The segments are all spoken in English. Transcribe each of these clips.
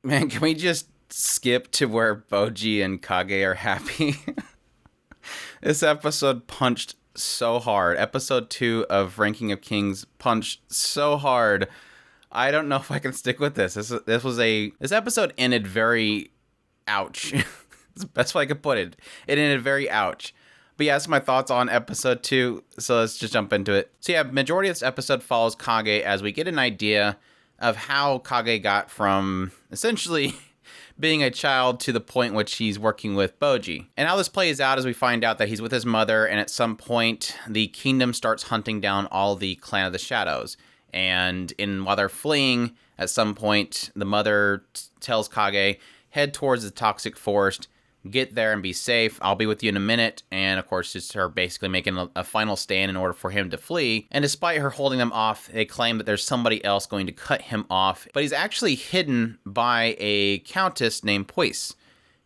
Man, can we just skip to where Boji and Kage are happy? This episode punched so hard. Episode 2 of Ranking of Kings punched so hard. I don't know if I can stick with this. This episode ended very ouch. That's the best way I could put it. It ended very ouch. But yeah, that's my thoughts on episode 2. So let's just jump into it. So yeah, majority of this episode follows Kage as we get an idea of how Kage got from essentially being a child to the point which he's working with Boji. And how this plays out is we find out that he's with his mother, and at some point the kingdom starts hunting down all the Clan of the Shadows. And while they're fleeing, at some point the mother tells Kage, head towards the toxic forest, get there and be safe. I'll be with you in a minute. And of course, it's her basically making a final stand in order for him to flee. And despite her holding them off, they claim that there's somebody else going to cut him off. But he's actually hidden by a countess named Poise.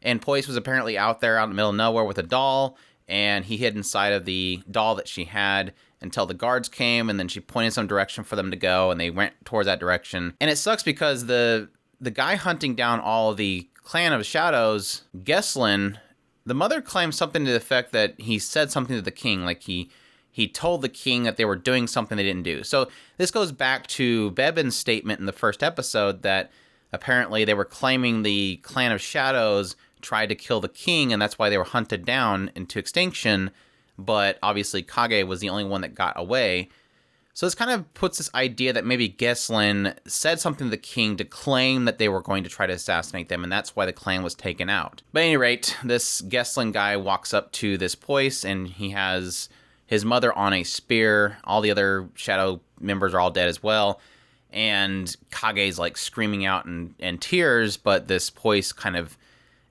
And Poise was apparently out there out in the middle of nowhere with a doll. And he hid inside of the doll that she had until the guards came. And then she pointed some direction for them to go. And they went towards that direction. And it sucks because the guy hunting down all of the Clan of Shadows, Geslin, the mother claims something to the effect that he said something to the king, like he told the king that they were doing something they didn't do. So this goes back to Bebin's statement in the first episode that apparently they were claiming the Clan of Shadows tried to kill the king, and that's why they were hunted down into extinction, but obviously Kage was the only one that got away. So this kind of puts this idea that maybe Geslin said something to the king to claim that they were going to try to assassinate them, and that's why the clan was taken out. But at any rate, this Geslin guy walks up to this Poise, and he has his mother on a spear. All the other shadow members are all dead as well. And Kage's like screaming out in tears, but this Poise kind of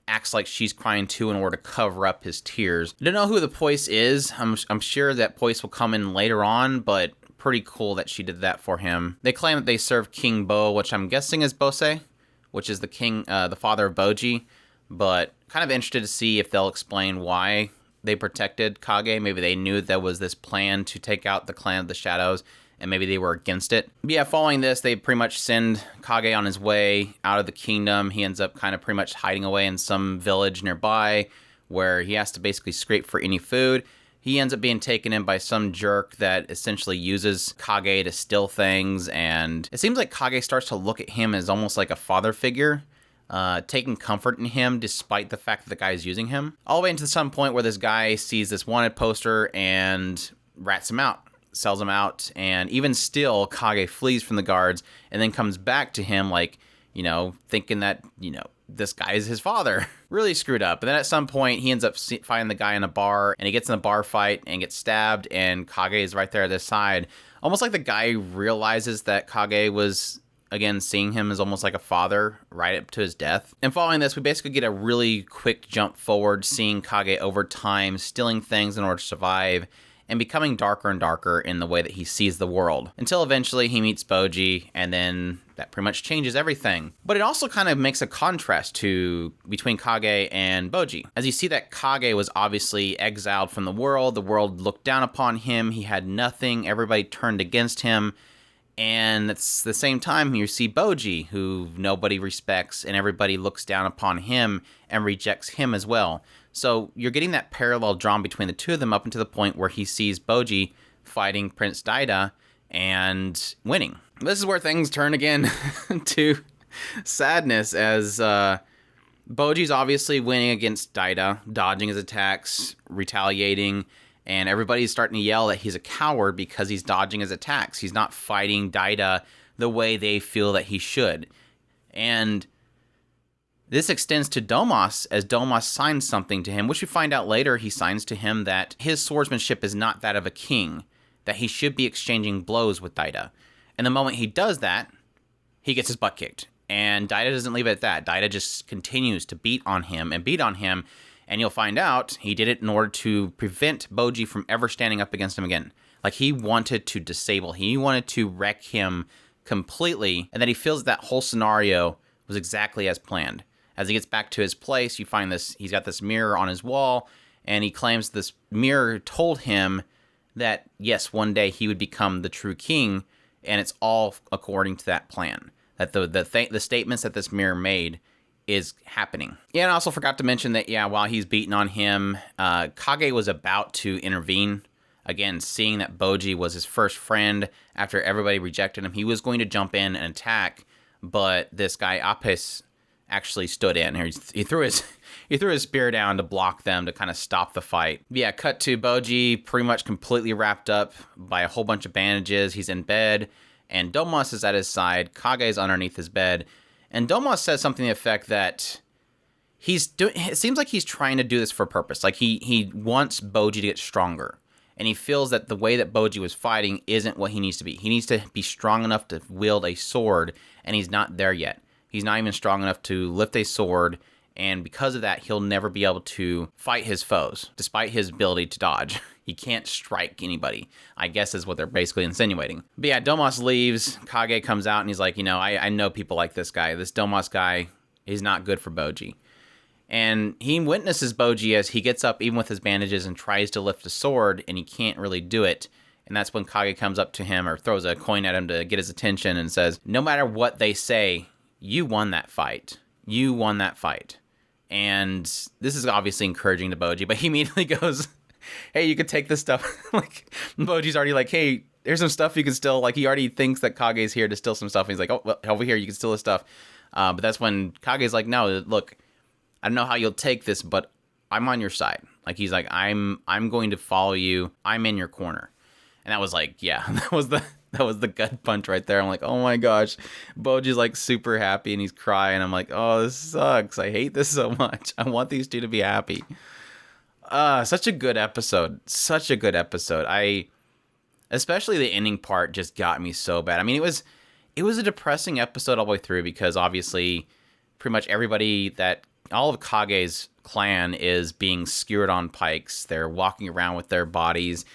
acts like she's crying too in order to cover up his tears. I don't know who the Poise is. I'm sure that Poise will come in later on, but pretty cool that she did that for him. They claim that they serve King Bo, which I'm guessing is Bose, which is the king, the father of Boji, but kind of interested to see if they'll explain why they protected Kage. Maybe they knew there was this plan to take out the Clan of the Shadows, and maybe they were against it. But yeah, following this, they pretty much send Kage on his way out of the kingdom. He ends up kind of pretty much hiding away in some village nearby where he has to basically scrape for any food. He ends up being taken in by some jerk that essentially uses Kage to steal things, and it seems like Kage starts to look at him as almost like a father figure, taking comfort in him despite the fact that the guy is using him. All the way into some point where this guy sees this wanted poster and rats him out, sells him out, and even still, Kage flees from the guards and then comes back to him like, thinking that, this guy is his father. Really screwed up. And then at some point, he ends up finding the guy in a bar, and he gets in a bar fight and gets stabbed, and Kage is right there at his side. Almost like the guy realizes that Kage was, again, seeing him as almost like a father right up to his death. And following this, we basically get a really quick jump forward, seeing Kage over time, stealing things in order to survive, and becoming darker and darker in the way that he sees the world. Until eventually he meets Boji, and then that pretty much changes everything. But it also kind of makes a contrast between Kage and Boji. As you see that Kage was obviously exiled from the world looked down upon him, he had nothing, everybody turned against him. And at the same time, you see Boji, who nobody respects, and everybody looks down upon him and rejects him as well. So you're getting that parallel drawn between the two of them up until the point where he sees Boji fighting Prince Daida and winning. This is where things turn again to sadness, as Boji's obviously winning against Daida, dodging his attacks, retaliating, and everybody's starting to yell that he's a coward because he's dodging his attacks. He's not fighting Daida the way they feel that he should. And this extends to Domas, as Domas signs something to him, which we find out later he signs to him that his swordsmanship is not that of a king, that he should be exchanging blows with Daida. And the moment he does that, he gets his butt kicked. And Daida doesn't leave it at that. Daida just continues to beat on him, and you'll find out he did it in order to prevent Boji from ever standing up against him again. Like, he wanted to disable, he wanted to wreck him completely, and that he feels that whole scenario was exactly as planned. As he gets back to his place, you find he's got this mirror on his wall, and he claims this mirror told him that, yes, one day he would become the true king, and it's all according to that plan. that the statements that this mirror made is happening. Yeah, and I also forgot to mention that, yeah, while he's beating on him, Kage was about to intervene. Again, seeing that Boji was his first friend after everybody rejected him, he was going to jump in and attack, but this guy Apis actually stood in. He threw his spear down to block them, to kind of stop the fight. Yeah, cut to Boji pretty much completely wrapped up by a whole bunch of bandages. He's in bed, and Domas is at his side. Kage is underneath his bed, and Domas says something to the effect that it seems like he's trying to do this for a purpose. Like he wants Boji to get stronger. And he feels that the way that Boji was fighting isn't what he needs to be. He needs to be strong enough to wield a sword, and he's not there yet. He's not even strong enough to lift a sword, and because of that, he'll never be able to fight his foes, despite his ability to dodge. He can't strike anybody, I guess is what they're basically insinuating. But yeah, Domas leaves, Kage comes out, and he's like, I know people like this guy. This Domas guy is not good for Boji. And he witnesses Boji as he gets up, even with his bandages, and tries to lift a sword, and he can't really do it. And that's when Kage comes up to him, or throws a coin at him to get his attention, and says, no matter what they say, you won that fight. You won that fight. And this is obviously encouraging to Boji, but he immediately goes, hey, you could take this stuff. Like, Boji's already like, hey, there's some stuff you can steal. Like, he already thinks that Kage's here to steal some stuff. And he's like, oh, well, over here, you can steal this stuff. But that's when Kage's like, no, look, I don't know how you'll take this, but I'm on your side. Like, he's like, I'm going to follow you. I'm in your corner. And that was like, yeah, that was the gut punch right there. I'm like, oh my gosh. Boji's like super happy and he's crying. I'm like, oh, this sucks. I hate this so much. I want these two to be happy. Such a good episode. Such a good episode. Especially the ending part just got me so bad. I mean, it was a depressing episode all the way through, because obviously pretty much all of Kage's clan is being skewered on pikes. They're walking around with their bodies.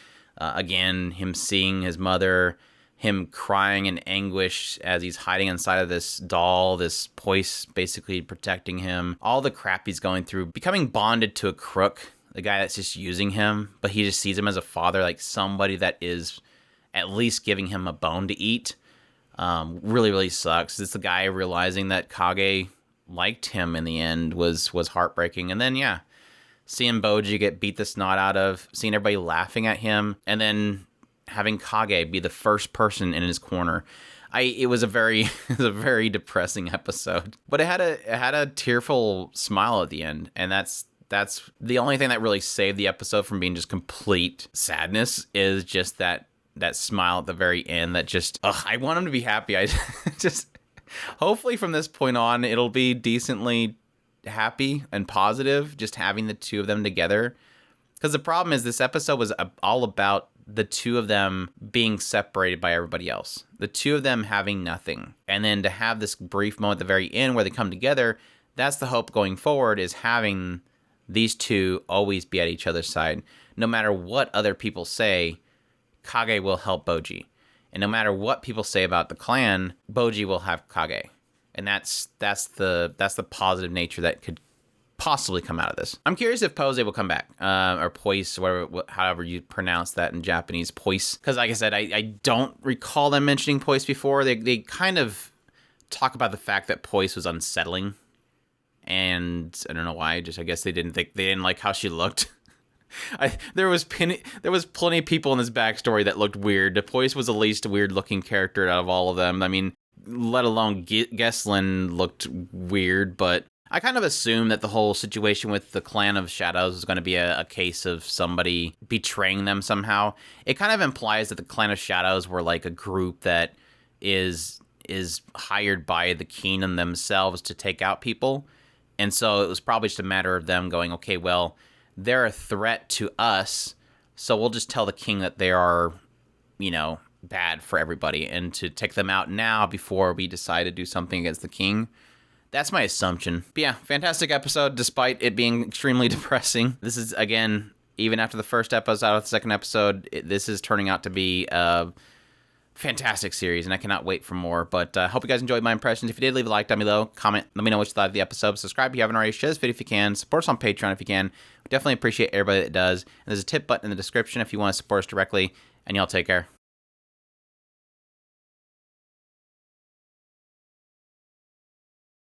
Again, him seeing his mother, him crying in anguish as he's hiding inside of this doll, this Poise basically protecting him. All the crap he's going through, becoming bonded to a crook, the guy that's just using him, but he just sees him as a father, like somebody that is at least giving him a bone to eat. Really, really sucks. It's the guy realizing that Kage liked him in the end was heartbreaking. And then, yeah, seeing Boji get beat the snot out of, seeing everybody laughing at him, and then having Kage be the first person in his corner. It was a very depressing episode, but it had a tearful smile at the end, and that's the only thing that really saved the episode from being just complete sadness, is just that smile at the very end that just, I want him to be happy. I just, hopefully from this point on, it'll be decently happy and positive, just having the two of them together. Because the problem is, this episode was all about the two of them being separated by everybody else. The two of them having nothing. And then to have this brief moment at the very end where they come together, that's the hope going forward, is having these two always be at each other's side. No matter what other people say, Kage will help Boji. And no matter what people say about the clan, Boji will have Kage. And that's the positive nature that could possibly come out of this. I'm curious if Pose will come back, or Poise, however you pronounce that in Japanese, Poise. Because like I said, I don't recall them mentioning Poise before. They kind of talk about the fact that Poise was unsettling, and I don't know why. I guess they didn't like how she looked. There was plenty of people in this backstory that looked weird. Poise was the least weird looking character out of all of them. I mean, let alone Geslin looked weird, but I kind of assumed that the whole situation with the Clan of Shadows was going to be a case of somebody betraying them somehow. It kind of implies that the Clan of Shadows were like a group that is hired by the Kingdom themselves to take out people. And so it was probably just a matter of them going, okay, well, they're a threat to us, so we'll just tell the king that they are, bad for everybody, and to take them out now before we decide to do something against the king. That's my assumption. But yeah, fantastic episode, despite it being extremely depressing. This is, again, even after the first episode, out of the second episode, this is turning out to be a fantastic series, and I cannot wait for more. But I hope you guys enjoyed my impressions. If you did, leave a like down below, comment, let me know what you thought of the episode. Subscribe if you haven't already. Share this video if you can. Support us on Patreon if you can. We definitely appreciate everybody that does. And there's a tip button in the description if you want to support us directly. And y'all take care.